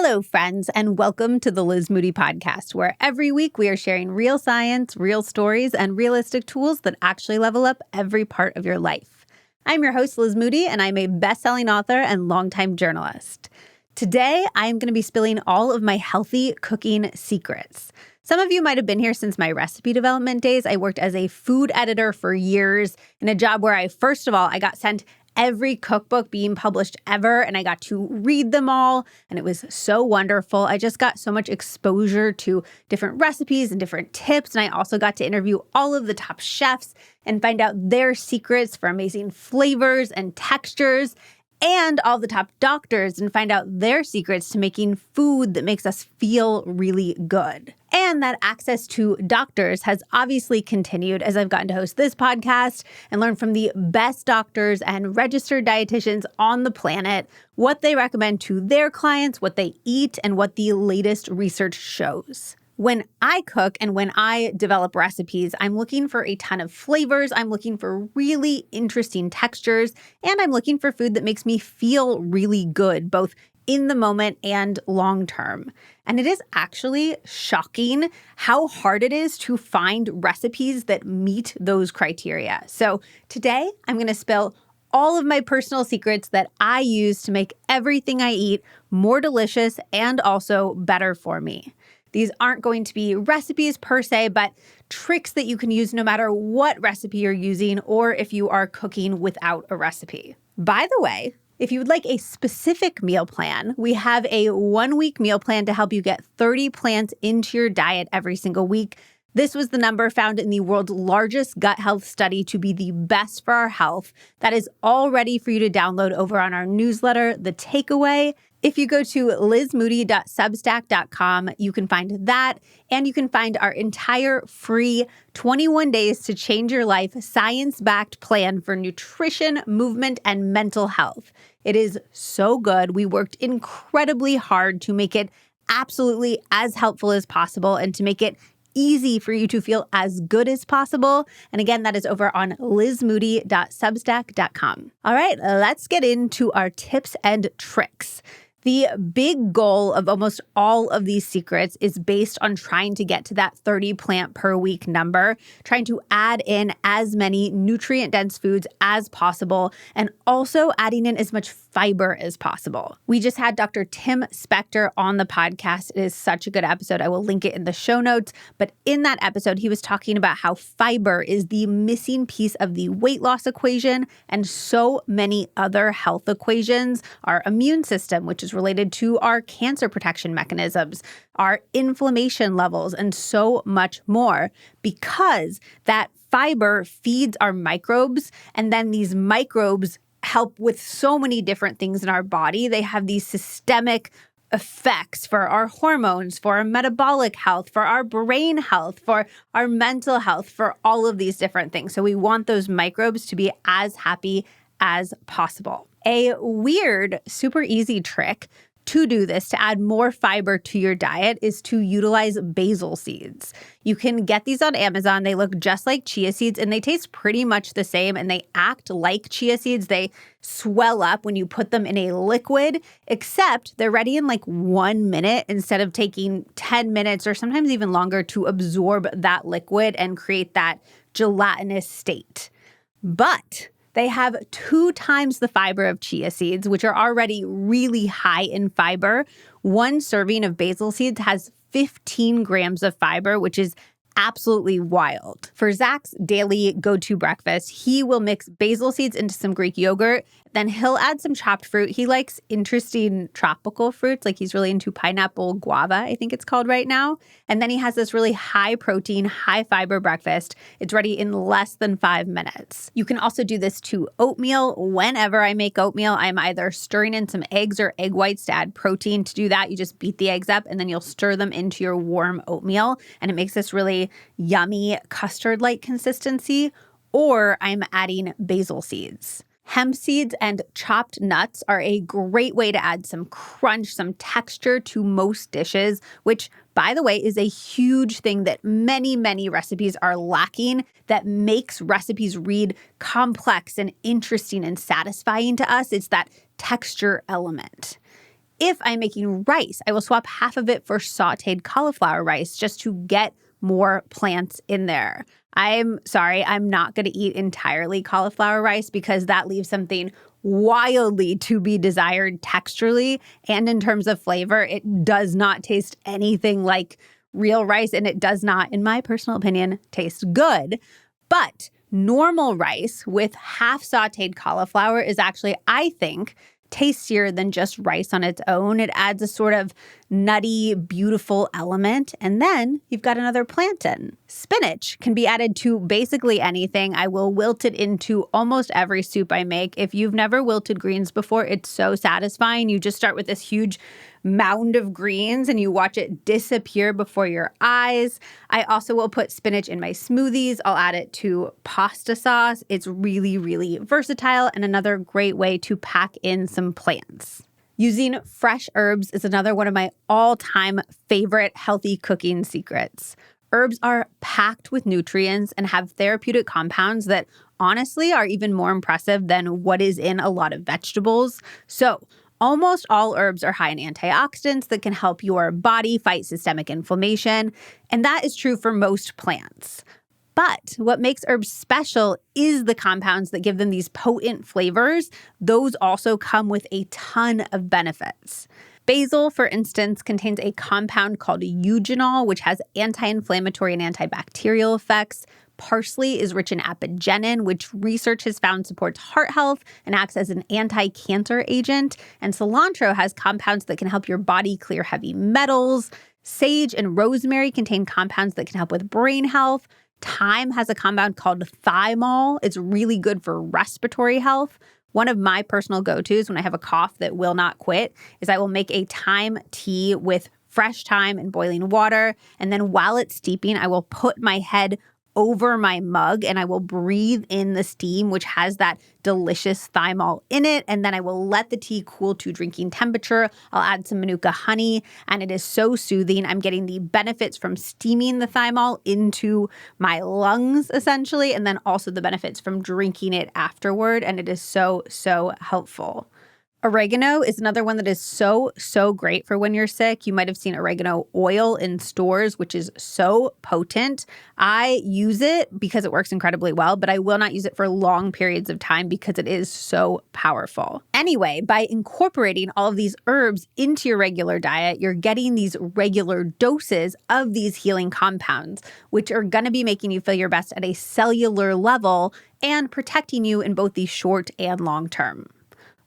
Hello, friends, and welcome to the Liz Moody podcast, where every week we are sharing real science, real stories, and realistic tools that actually level up every part of your life. I'm your host, Liz Moody, and I'm a best-selling author and longtime journalist. Today, I'm going to be spilling all of my healthy cooking secrets. Some of you might have been here since my recipe development days. I worked as a food editor for years in a job where I got sent every cookbook being published ever, and I got to read them all, and it was so wonderful. I just got so much exposure to different recipes and different tips, and I also got to interview all of the top chefs and find out their secrets for amazing flavors and textures, and all the top doctors and find out their secrets to making food that makes us feel really good. And that access to doctors has obviously continued as I've gotten to host this podcast and learn from the best doctors and registered dietitians on the planet, what they recommend to their clients, what they eat, and what the latest research shows. When I cook and when I develop recipes, I'm looking for a ton of flavors, I'm looking for really interesting textures, and I'm looking for food that makes me feel really good, both in the moment and long term. And it is actually shocking how hard it is to find recipes that meet those criteria. So today, I'm going to spill all of my personal secrets that I use to make everything I eat more delicious and also better for me. These aren't going to be recipes per se, but tricks that you can use no matter what recipe you're using or if you are cooking without a recipe. By the way, if you would like a specific meal plan, we have a 1-week meal plan to help you get 30 plants into your diet every single week. This was the number found in the world's largest gut health study to be the best for our health. That is all ready for you to download over on our newsletter, The Takeaway. If you go to lizmoody.substack.com, you can find that, and you can find our entire free 21 days to change your life science-backed plan for nutrition, movement, and mental health. It is so good. We worked incredibly hard to make it absolutely as helpful as possible and to make it easy for you to feel as good as possible. And again, that is over on lizmoody.substack.com. All right, let's get into our tips and tricks. The big goal of almost all of these secrets is based on trying to get to that 30 plant per week number, trying to add in as many nutrient-dense foods as possible, and also adding in as much fiber as possible. We just had Dr. Tim Spector on the podcast. It is such a good episode. I will link it in the show notes. But in that episode, he was talking about how fiber is the missing piece of the weight loss equation and so many other health equations, our immune system, which is related to our cancer protection mechanisms, our inflammation levels, and so much more, because that fiber feeds our microbes, and then these microbes help with so many different things in our body. They have these systemic effects for our hormones, for our metabolic health, for our brain health, for our mental health, for all of these different things. So we want those microbes to be as happy as possible. A weird, super easy trick to do this, to add more fiber to your diet, is to utilize basil seeds. You can get these on Amazon. They look just like chia seeds and they taste pretty much the same and they act like chia seeds. They swell up when you put them in a liquid, except they're ready in like 1 minute instead of taking 10 minutes or sometimes even longer to absorb that liquid and create that gelatinous state. But they have 2 times the fiber of chia seeds, which are already really high in fiber. 1 serving of basil seeds has 15 grams of fiber, which is absolutely wild. For Zach's daily go-to breakfast, he will mix basil seeds into some Greek yogurt. Then he'll add some chopped fruit. He likes interesting tropical fruits, like he's really into pineapple guava, I think it's called right now. And then he has this really high protein, high fiber breakfast. It's ready in less than 5 minutes. You can also do this to oatmeal. Whenever I make oatmeal, I'm either stirring in some eggs or egg whites to add protein. To do that, you just beat the eggs up and then you'll stir them into your warm oatmeal. And it makes this really yummy custard-like consistency. Or I'm adding basil seeds. Hemp seeds and chopped nuts are a great way to add some crunch, some texture to most dishes, which, by the way, is a huge thing that many, many recipes are lacking that makes recipes read complex and interesting and satisfying to us. It's that texture element. If I'm making rice, I will swap half of it for sauteed cauliflower rice just to get more plants in there. I'm sorry, I'm not going to eat entirely cauliflower rice because that leaves something wildly to be desired texturally and in terms of flavor. It does not taste anything like real rice, and it does not, in my personal opinion, taste good. But normal rice with half sauteed cauliflower is actually, I think, tastier than just rice on its own. It adds a sort of nutty, beautiful element. And then you've got another plant in. Spinach can be added to basically anything. I will wilt it into almost every soup I make. If you've never wilted greens before, it's so satisfying. You just start with this huge mound of greens and you watch it disappear before your eyes. I also will put spinach in my smoothies. I'll add it to pasta sauce. It's really, really versatile and another great way to pack in some plants. Using fresh herbs is another one of my all-time favorite healthy cooking secrets. Herbs are packed with nutrients and have therapeutic compounds that honestly are even more impressive than what is in a lot of vegetables. So, almost all herbs are high in antioxidants that can help your body fight systemic inflammation, and that is true for most plants. But what makes herbs special is the compounds that give them these potent flavors. Those also come with a ton of benefits. Basil, for instance, contains a compound called eugenol, which has anti-inflammatory and antibacterial effects. Parsley is rich in apigenin, which research has found supports heart health and acts as an anti-cancer agent. And cilantro has compounds that can help your body clear heavy metals. Sage and rosemary contain compounds that can help with brain health. Thyme has a compound called thymol. It's really good for respiratory health. One of my personal go-tos when I have a cough that will not quit is I will make a thyme tea with fresh thyme and boiling water. And then while it's steeping, I will put my head over my mug and I will breathe in the steam, which has that delicious thymol in it. And then I will let the tea cool to drinking temperature. I'll add some Manuka honey, and it is so soothing. I'm getting the benefits from steaming the thymol into my lungs, essentially, and then also the benefits from drinking it afterward. And it is so, so helpful. Oregano is another one that is so, so great for when you're sick. You might have seen oregano oil in stores, which is so potent. I use it because it works incredibly well, but I will not use it for long periods of time because it is so powerful. Anyway, by incorporating all of these herbs into your regular diet, you're getting these regular doses of these healing compounds, which are going to be making you feel your best at a cellular level and protecting you in both the short and long term.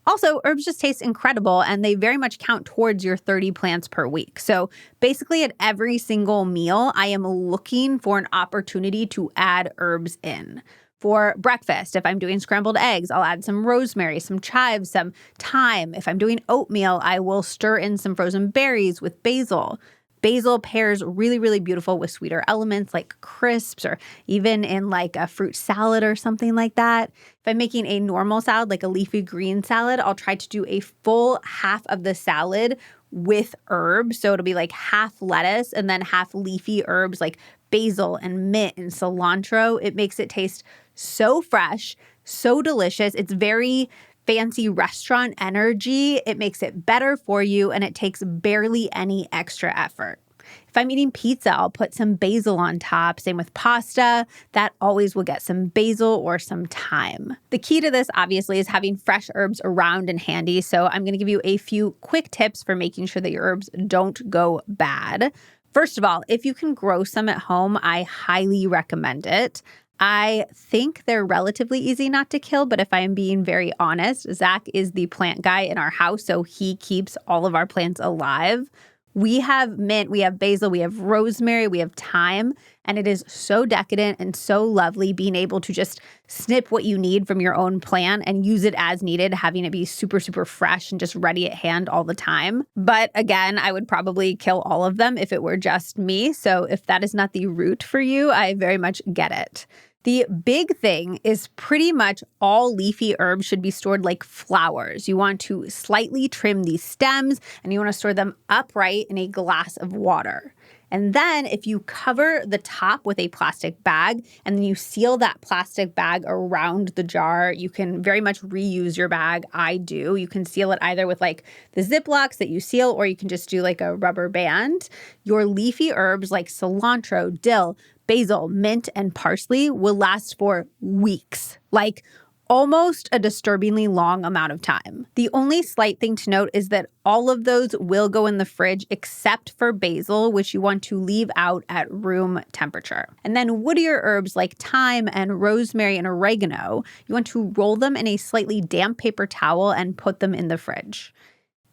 Also, herbs just taste incredible and they very much count towards your 30 plants per week. So basically at every single meal, I am looking for an opportunity to add herbs in. For breakfast, if I'm doing scrambled eggs, I'll add some rosemary, some chives, some thyme. If I'm doing oatmeal, I will stir in some frozen berries with basil. Basil pairs really, really beautiful with sweeter elements like crisps or even in like a fruit salad or something like that. If I'm making a normal salad, like a leafy green salad, I'll try to do a full half of the salad with herbs. So it'll be like half lettuce and then half leafy herbs like basil and mint and cilantro. It makes it taste so fresh, so delicious. It's very fancy restaurant energy. It makes it better for you and it takes barely any extra effort. If I'm eating pizza, I'll put some basil on top. Same with pasta. That always will get some basil or some thyme. The key to this, obviously, is having fresh herbs around and handy. So I'm going to give you a few quick tips for making sure that your herbs don't go bad. First of all, if you can grow some at home, I highly recommend it. I think they're relatively easy not to kill, but if I am being very honest, Zach is the plant guy in our house, so he keeps all of our plants alive. We have mint, we have basil, we have rosemary, we have thyme, and it is so decadent and so lovely being able to just snip what you need from your own plant and use it as needed, having it be super, super fresh and just ready at hand all the time. But again, I would probably kill all of them if it were just me. So if that is not the route for you, I very much get it. The big thing is pretty much all leafy herbs should be stored like flowers. You want to slightly trim these stems and you want to store them upright in a glass of water. And then if you cover the top with a plastic bag and then you seal that plastic bag around the jar, you can very much reuse your bag. I do. You can seal it either with like the Ziplocs that you seal, or you can just do like a rubber band. Your leafy herbs like cilantro, dill, basil, mint, and parsley will last for weeks. Like almost a disturbingly long amount of time. The only slight thing to note is that all of those will go in the fridge except for basil, which you want to leave out at room temperature. And then woodier herbs like thyme and rosemary and oregano, you want to roll them in a slightly damp paper towel and put them in the fridge.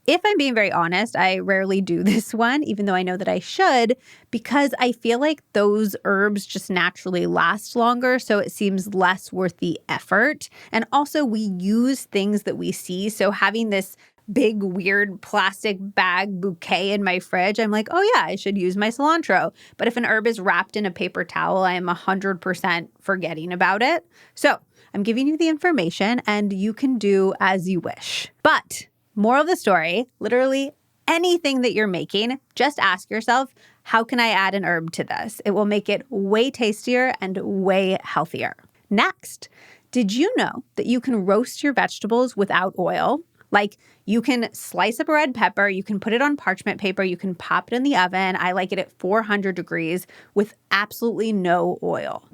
If I'm being very honest, I rarely do this one, even though I know that I should, because I feel like those herbs just naturally last longer, so it seems less worth the effort. And also, we use things that we see, so having this big, weird plastic bag bouquet in my fridge, I'm like, oh yeah, I should use my cilantro. But if an herb is wrapped in a paper towel, I am 100% forgetting about it. So I'm giving you the information, and you can do as you wish. But moral of the story, literally anything that you're making, just ask yourself, how can I add an herb to this? It will make it way tastier and way healthier. Next, did you know that you can roast your vegetables without oil? Like you can slice up a red pepper, you can put it on parchment paper, you can pop it in the oven. I like it at 400 degrees with absolutely no oil.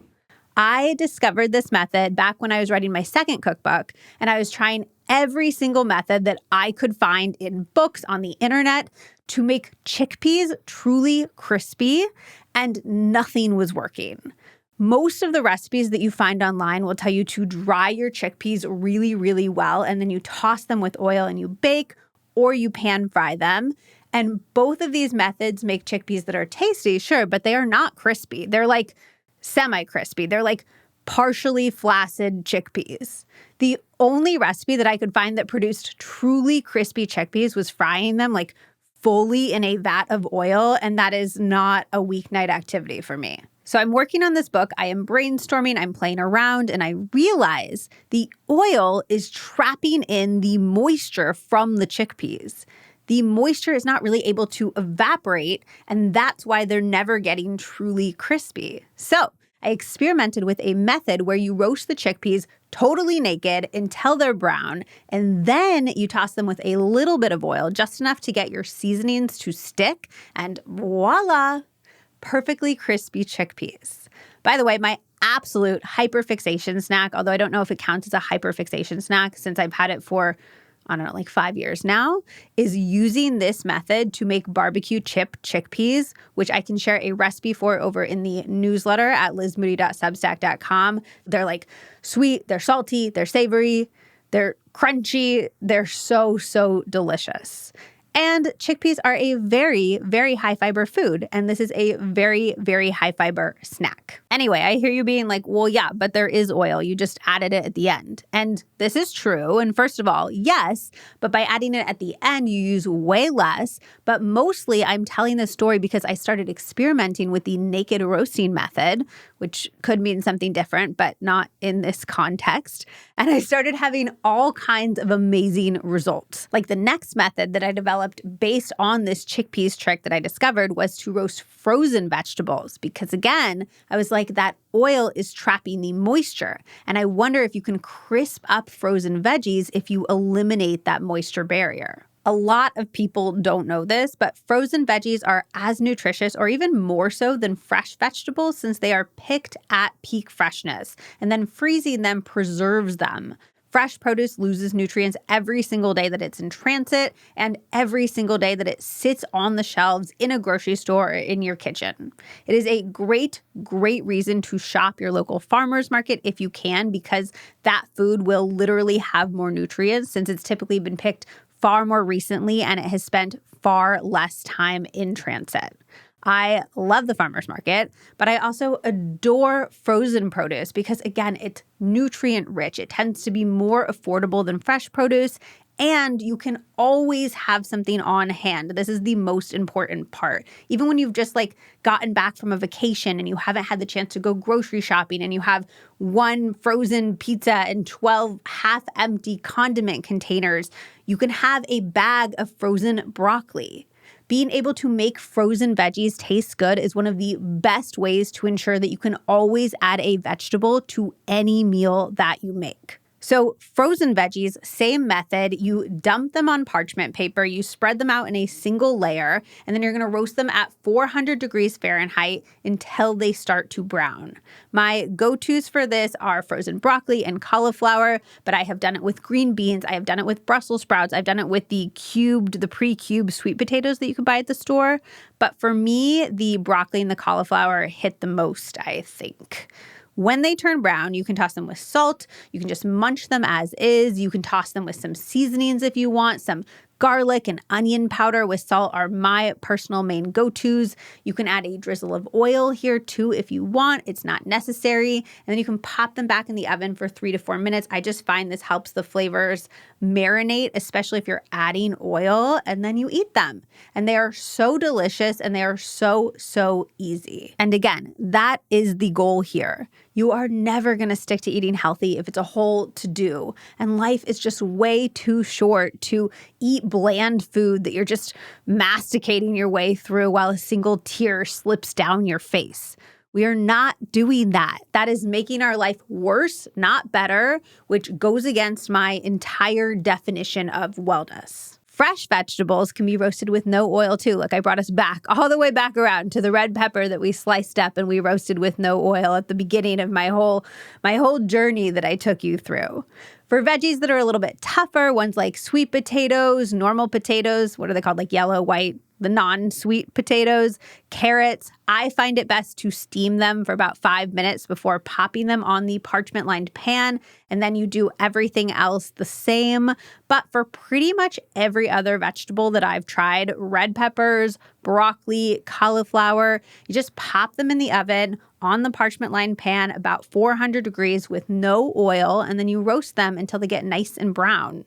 I discovered this method back when I was writing my second cookbook, and I was trying every single method that I could find in books on the internet to make chickpeas truly crispy, and nothing was working. Most of the recipes that you find online will tell you to dry your chickpeas really, really well, and then you toss them with oil and you bake or you pan fry them. And both of these methods make chickpeas that are tasty, sure, but they are not crispy. They're like semi-crispy. They're like partially flaccid chickpeas. The only recipe that I could find that produced truly crispy chickpeas was frying them like fully in a vat of oil, and that is not a weeknight activity for me. So I'm working on this book, I am brainstorming, I'm playing around, and I realize the oil is trapping in the moisture from the chickpeas. The moisture is not really able to evaporate, and that's why they're never getting truly crispy. So I experimented with a method where you roast the chickpeas totally naked until they're brown, and then you toss them with a little bit of oil, just enough to get your seasonings to stick, and voila, perfectly crispy chickpeas. By the way, my absolute hyperfixation snack, although I don't know if it counts as a hyperfixation snack since I've had it for like 5 years now, is using this method to make barbecue chip chickpeas, which I can share a recipe for over in the newsletter at lizmoody.substack.com. They're like sweet, they're salty, they're savory, they're crunchy, they're so, so delicious. And chickpeas are a very, very high fiber food. And this is a very, very high fiber snack. Anyway, I hear you being like, well, yeah, but there is oil. You just added it at the end. And this is true. And first of all, yes, but by adding it at the end, you use way less. But mostly I'm telling this story because I started experimenting with the naked roasting method, which could mean something different, but not in this context. And I started having all kinds of amazing results. Like the next method that I developed based on this chickpeas trick that I discovered was to roast frozen vegetables. Because again, I was like, that oil is trapping the moisture. And I wonder if you can crisp up frozen veggies if you eliminate that moisture barrier. A lot of people don't know this, but frozen veggies are as nutritious or even more so than fresh vegetables since they are picked at peak freshness, and then freezing them preserves them. Fresh produce loses nutrients every single day that it's in transit and every single day that it sits on the shelves in a grocery store or in your kitchen. It is a great, great reason to shop your local farmer's market if you can, because that food will literally have more nutrients since it's typically been picked far more recently and it has spent far less time in transit. I love the farmer's market, but I also adore frozen produce because, again, it's nutrient rich. It tends to be more affordable than fresh produce, and you can always have something on hand. This is the most important part. Even when you've just gotten back from a vacation and you haven't had the chance to go grocery shopping and you have one frozen pizza and 12 half-empty condiment containers, you can have a bag of frozen broccoli. Being able to make frozen veggies taste good is one of the best ways to ensure that you can always add a vegetable to any meal that you make. So frozen veggies, same method. You dump them on parchment paper, you spread them out in a single layer, and then you're going to roast them at 400 degrees Fahrenheit until they start to brown. My go-tos for this are frozen broccoli and cauliflower, but I have done it with green beans. I have done it with Brussels sprouts. I've done it with the pre-cubed sweet potatoes that you can buy at the store. But for me, the broccoli and the cauliflower hit the most, I think. When they turn brown, you can toss them with salt. You can just munch them as is. You can toss them with some seasonings if you want. Some garlic and onion powder with salt are my personal main go-tos. You can add a drizzle of oil here too if you want. It's not necessary. And then you can pop them back in the oven for 3 to 4 minutes. I just find this helps the flavors marinate, especially if you're adding oil, and then you eat them. And they are so delicious and they are so, so easy. And again, that is the goal here. You are never going to stick to eating healthy if it's a whole to-do. And life is just way too short to eat bland food that you're just masticating your way through while a single tear slips down your face. We are not doing that. That is making our life worse, not better, which goes against my entire definition of wellness. Fresh vegetables can be roasted with no oil too. Look, I brought us back, all the way back around to the red pepper that we sliced up and we roasted with no oil at the beginning of my whole journey that I took you through. For veggies that are a little bit tougher, ones like sweet potatoes, normal potatoes, what are they called? Like yellow, white, the non-sweet potatoes, carrots, I find it best to steam them for about 5 minutes before popping them on the parchment-lined pan, and then you do everything else the same. But for pretty much every other vegetable that I've tried, red peppers, broccoli, cauliflower, you just pop them in the oven on the parchment-lined pan about 400 degrees with no oil, and then you roast them until they get nice and brown.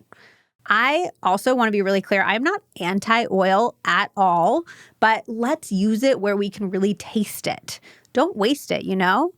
I also want to be really clear, I'm not anti-oil at all, but let's use it where we can really taste it. Don't waste it, you know?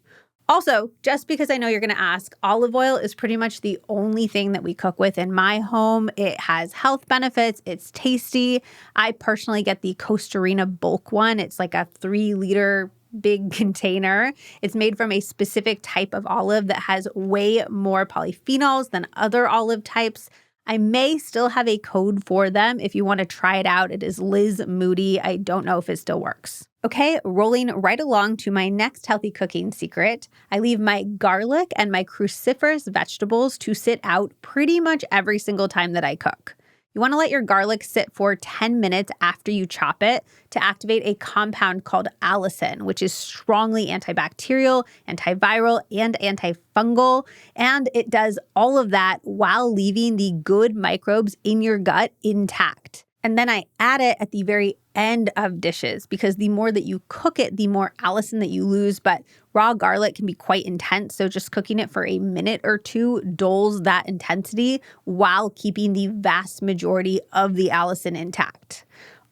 Also, just because I know you're going to ask, olive oil is pretty much the only thing that we cook with in my home. It has health benefits. It's tasty. I personally get the Costa Rica bulk one. It's like a 3-liter big container. It's made from a specific type of olive that has way more polyphenols than other olive types. I may still have a code for them if you want to try it out. It is Liz Moody. I don't know if it still works. Okay, rolling right along to my next healthy cooking secret. I leave my garlic and my cruciferous vegetables to sit out pretty much every single time that I cook. You want to let your garlic sit for 10 minutes after you chop it to activate a compound called allicin, which is strongly antibacterial, antiviral, and antifungal. And it does all of that while leaving the good microbes in your gut intact. And then I add it at the very end of dishes because the more that you cook it, the more allicin that you lose. But raw garlic can be quite intense. So just cooking it for a minute or two dulls that intensity while keeping the vast majority of the allicin intact.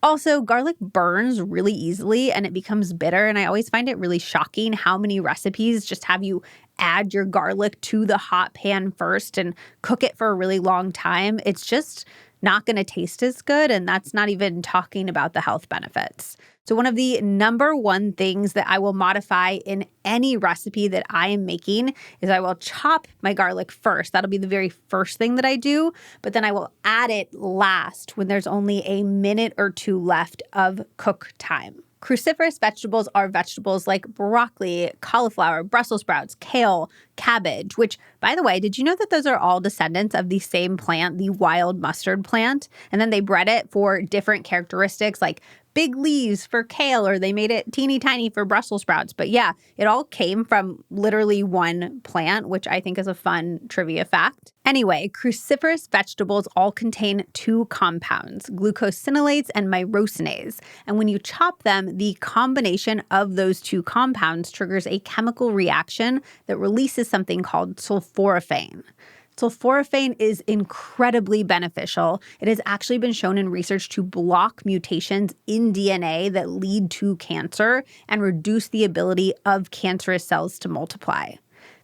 Also, garlic burns really easily and it becomes bitter. And I always find it really shocking how many recipes just have you add your garlic to the hot pan first and cook it for a really long time. It's just not going to taste as good, and that's not even talking about the health benefits. So one of the number one things that I will modify in any recipe that I am making is I will chop my garlic first. That'll be the very first thing that I do, but then I will add it last when there's only a minute or two left of cook time. Cruciferous vegetables are vegetables like broccoli, cauliflower, Brussels sprouts, kale, cabbage, which, by the way, did you know that those are all descendants of the same plant, the wild mustard plant? And then they bred it for different characteristics like big leaves for kale, or they made it teeny tiny for Brussels sprouts. But yeah, it all came from literally one plant, which I think is a fun trivia fact. Anyway, cruciferous vegetables all contain two compounds, glucosinolates and myrosinase. And when you chop them, the combination of those two compounds triggers a chemical reaction that releases something called sulforaphane. Sulforaphane is incredibly beneficial. It has actually been shown in research to block mutations in DNA that lead to cancer and reduce the ability of cancerous cells to multiply.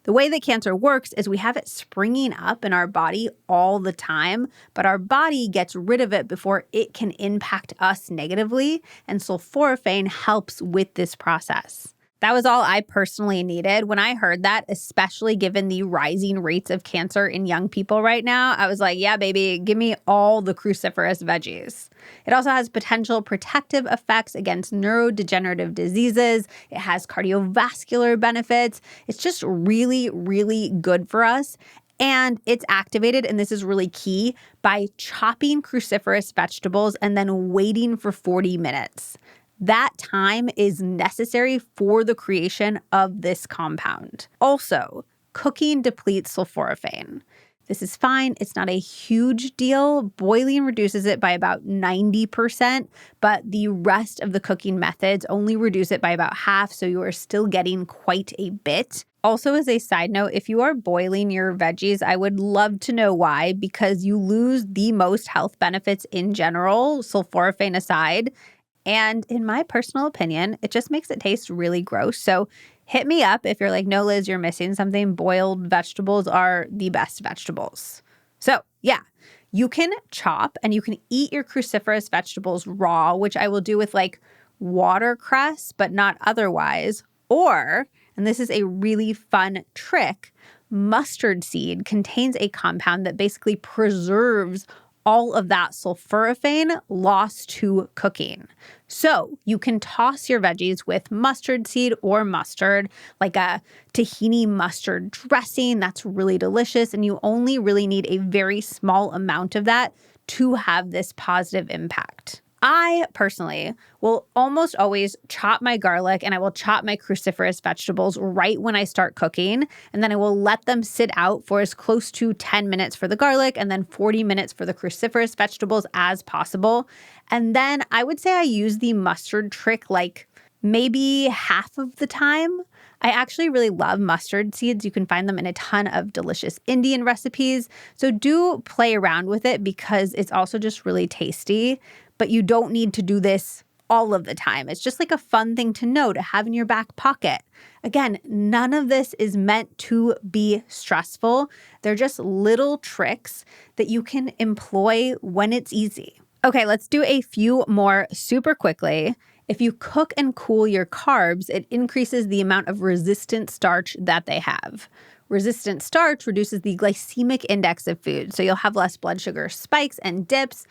The way that cancer works is we have it springing up in our body all the time, but our body gets rid of it before it can impact us negatively, and sulforaphane helps with this process. That was all I personally needed. When I heard that, especially given the rising rates of cancer in young people right now, I was like, yeah, baby, give me all the cruciferous veggies. It also has potential protective effects against neurodegenerative diseases. It has cardiovascular benefits. It's just really, really good for us. And it's activated, and this is really key, by chopping cruciferous vegetables and then waiting for 40 minutes. That time is necessary for the creation of this compound. Also, cooking depletes sulforaphane. This is fine. It's not a huge deal. Boiling reduces it by about 90%, but the rest of the cooking methods only reduce it by about half, so you are still getting quite a bit. Also, as a side note, if you are boiling your veggies, I would love to know why, because you lose the most health benefits in general, sulforaphane aside. And in my personal opinion, it just makes it taste really gross. So hit me up if you're like, no, Liz, you're missing something. Boiled vegetables are the best vegetables. So yeah, you can chop and you can eat your cruciferous vegetables raw, which I will do with like watercress, but not otherwise. Or, and this is a really fun trick, mustard seed contains a compound that basically preserves all of that sulforaphane lost to cooking. So you can toss your veggies with mustard seed or mustard, like a tahini mustard dressing. That's really delicious. And you only really need a very small amount of that to have this positive impact. I personally will almost always chop my garlic and I will chop my cruciferous vegetables right when I start cooking. And then I will let them sit out for as close to 10 minutes for the garlic and then 40 minutes for the cruciferous vegetables as possible. And then I would say I use the mustard trick like maybe half of the time. I actually really love mustard seeds. You can find them in a ton of delicious Indian recipes. So do play around with it because it's also just really tasty. But you don't need to do this all of the time. It's just like a fun thing to know, to have in your back pocket. Again, none of this is meant to be stressful. They're just little tricks that you can employ when it's easy. Okay, let's do a few more super quickly. If you cook and cool your carbs, it increases the amount of resistant starch that they have. Resistant starch reduces the glycemic index of food, so you'll have less blood sugar spikes and dips.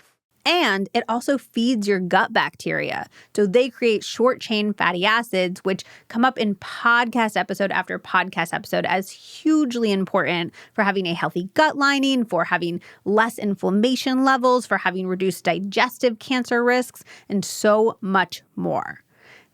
And it also feeds your gut bacteria. So they create short-chain fatty acids, which come up in podcast episode after podcast episode as hugely important for having a healthy gut lining, for having less inflammation levels, for having reduced digestive cancer risks, and so much more.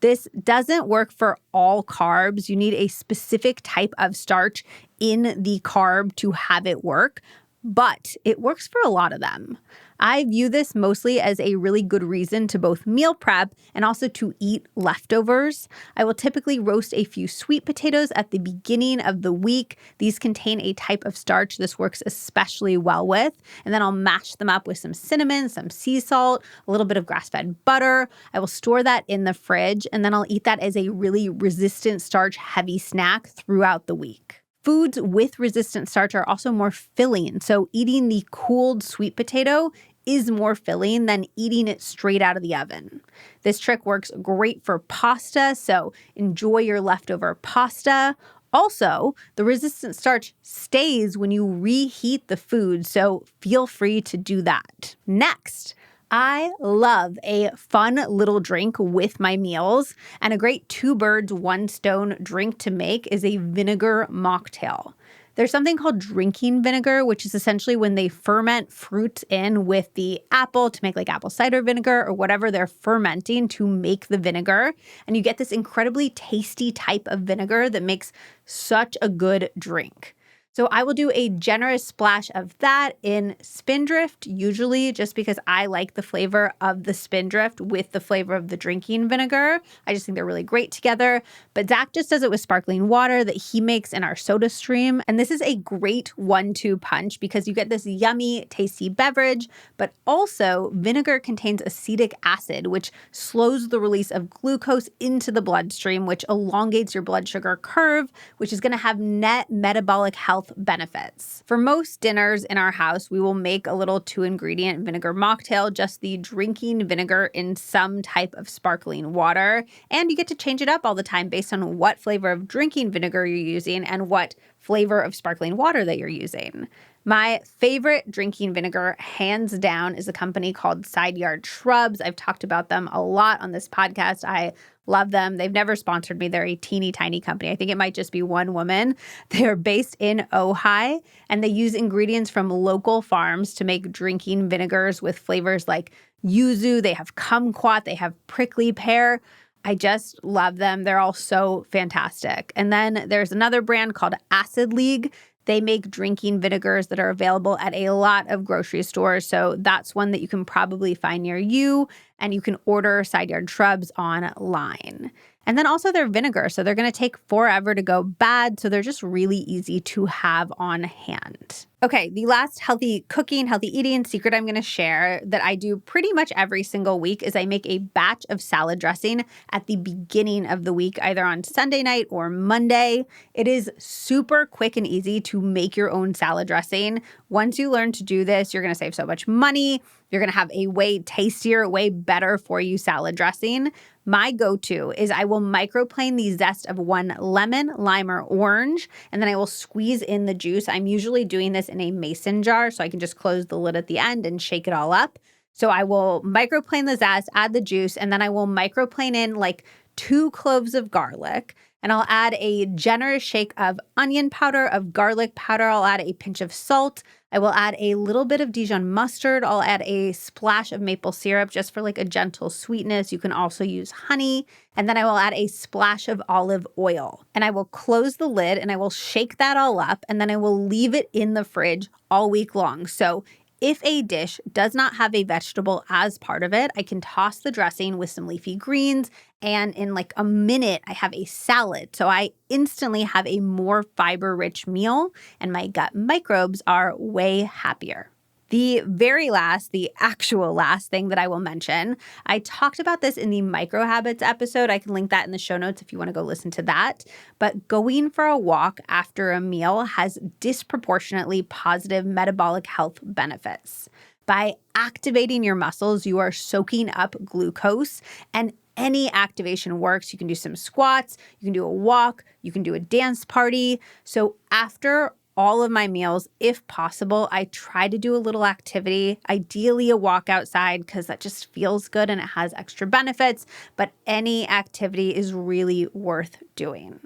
This doesn't work for all carbs. You need a specific type of starch in the carb to have it work, but it works for a lot of them. I view this mostly as a really good reason to both meal prep and also to eat leftovers. I will typically roast a few sweet potatoes at the beginning of the week. These contain a type of starch this works especially well with. And then I'll mash them up with some cinnamon, some sea salt, a little bit of grass-fed butter. I will store that in the fridge, and then I'll eat that as a really resistant starch heavy snack throughout the week. Foods with resistant starch are also more filling, so eating the cooled sweet potato is more filling than eating it straight out of the oven. This trick works great for pasta, so enjoy your leftover pasta. Also, the resistant starch stays when you reheat the food, so feel free to do that. Next, I love a fun little drink with my meals, and a great two birds, one stone drink to make is a vinegar mocktail. There's something called drinking vinegar, which is essentially when they ferment fruits in with the apple to make like apple cider vinegar or whatever they're fermenting to make the vinegar. And you get this incredibly tasty type of vinegar that makes such a good drink. So I will do a generous splash of that in Spindrift, usually just because I like the flavor of the Spindrift with the flavor of the drinking vinegar. I just think they're really great together. But Zach just does it with sparkling water that he makes in our soda stream. And this is a great 1-2 punch because you get this yummy, tasty beverage, but also vinegar contains acetic acid, which slows the release of glucose into the bloodstream, which elongates your blood sugar curve, which is going to have net metabolic health benefits. For most dinners in our house, we will make a little 2-ingredient vinegar mocktail, just the drinking vinegar in some type of sparkling water. And you get to change it up all the time based on what flavor of drinking vinegar you're using and what flavor of sparkling water that you're using. My favorite drinking vinegar, hands down, is a company called Side Yard Shrubs. I've talked about them a lot on this podcast. I love them. They've never sponsored me. They're a teeny tiny company. I think it might just be one woman. They are based in Ojai, and they use ingredients from local farms to make drinking vinegars with flavors like yuzu. They have kumquat. They have prickly pear. I just love them. They're all so fantastic. And then there's another brand called Acid League. They make drinking vinegars that are available at a lot of grocery stores. So that's one that you can probably find near you. And you can order Side Yard Shrubs online. And then also their vinegar. So they're going to take forever to go bad. So they're just really easy to have on hand. Okay, the last healthy cooking, healthy eating secret I'm going to share that I do pretty much every single week is I make a batch of salad dressing at the beginning of the week, either on Sunday night or Monday. It is super quick and easy to make your own salad dressing. Once you learn to do this, you're going to save so much money. You're going to have a way tastier, way better for you salad dressing. My go-to is I will microplane the zest of 1 lemon, lime, or orange, and then I will squeeze in the juice. I'm usually doing this in a mason jar, so I can just close the lid at the end and shake it all up. So I will microplane the zest, add the juice, and then I will microplane in like 2 cloves of garlic. And I'll add a generous shake of onion powder, of garlic powder. I'll add a pinch of salt. I will add a little bit of Dijon mustard. I'll add a splash of maple syrup just for like a gentle sweetness. You can also use honey. And then I will add a splash of olive oil. And I will close the lid and I will shake that all up. And then I will leave it in the fridge all week long. So if a dish does not have a vegetable as part of it, I can toss the dressing with some leafy greens, and in like a minute, I have a salad. So I instantly have a more fiber-rich meal, and my gut microbes are way happier. The very last, the actual last thing that I will mention, I talked about this in the micro habits episode. I can link that in the show notes if you want to go listen to that. But going for a walk after a meal has disproportionately positive metabolic health benefits. By activating your muscles, you are soaking up glucose, and any activation works. You can do some squats, you can do a walk, you can do a dance party. So after all of my meals, if possible, I try to do a little activity, ideally a walk outside because that just feels good and it has extra benefits, but any activity is really worth doing.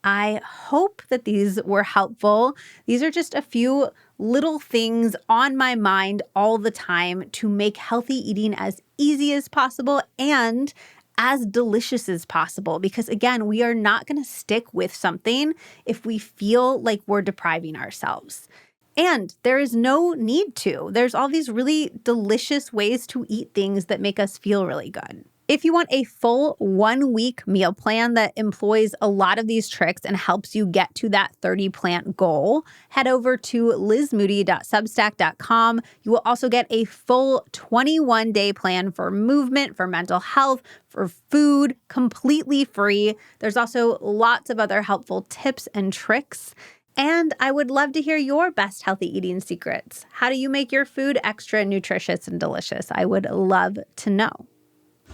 I hope that these were helpful. These are just a few little things on my mind all the time to make healthy eating as easy as possible and as delicious as possible, because again, we are not going to stick with something if we feel like we're depriving ourselves. And there is no need to. There's all these really delicious ways to eat things that make us feel really good. If you want a full 1-week meal plan that employs a lot of these tricks and helps you get to that 30-plant goal, head over to lizmoody.substack.com. You will also get a full 21-day plan for movement, for mental health, for food, completely free. There's also lots of other helpful tips and tricks. And I would love to hear your best healthy eating secrets. How do you make your food extra nutritious and delicious? I would love to know.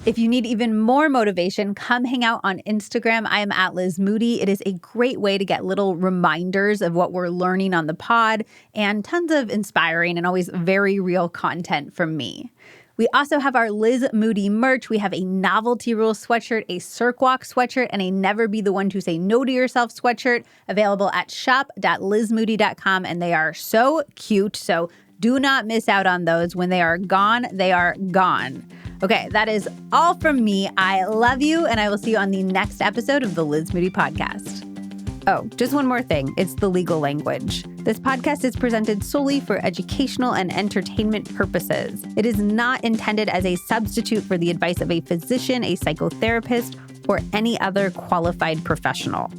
If you need even more motivation, come hang out on Instagram. I am at Liz Moody. It is a great way to get little reminders of what we're learning on the pod and tons of inspiring and always very real content from me. We also have our Liz Moody merch. We have a Novelty Rule sweatshirt, a Cirque Walk sweatshirt, and a Never Be the One to Say No to Yourself sweatshirt available at shop.lizmoody.com. And they are so cute. So do not miss out on those. When they are gone, they are gone. Okay, that is all from me. I love you, and I will see you on the next episode of the Liz Moody Podcast. Oh, just one more thing. It's the legal language. This podcast is presented solely for educational and entertainment purposes. It is not intended as a substitute for the advice of a physician, a psychotherapist, or any other qualified professional.